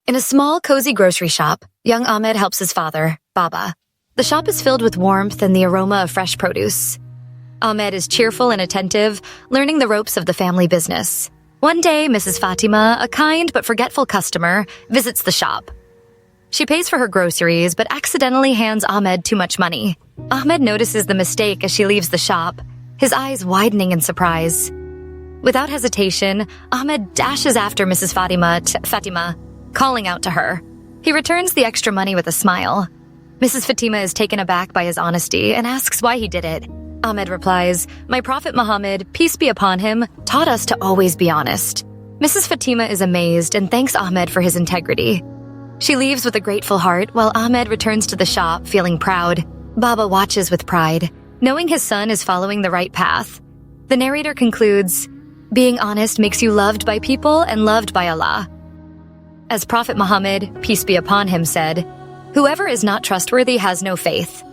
In a small, cozy grocery shop, young Ahmed helps his father, Baba. The shop is filled with warmth and the aroma of fresh produce. Ahmed is cheerful and attentive, learning the ropes of the family business. One day, Mrs. Fatima, a kind but forgetful customer, visits the shop. She pays for her groceries, but accidentally hands Ahmed too much money. Ahmed notices the mistake as she leaves the shop, his eyes widening in surprise. Without hesitation, Ahmed dashes after Mrs. Fatima, calling out to her. He returns the extra money with a smile. Mrs. Fatima is taken aback by his honesty and asks why he did it. Ahmed replies, "My Prophet Muhammad, peace be upon him, taught us to always be honest." Mrs. Fatima is amazed and thanks Ahmed for his integrity. She leaves with a grateful heart while Ahmed returns to the shop feeling proud. Baba watches with pride, knowing his son is following the right path. The narrator concludes, "Being honest makes you loved by people and loved by Allah." As Prophet Muhammad, peace be upon him, said, "Whoever is not trustworthy has no faith."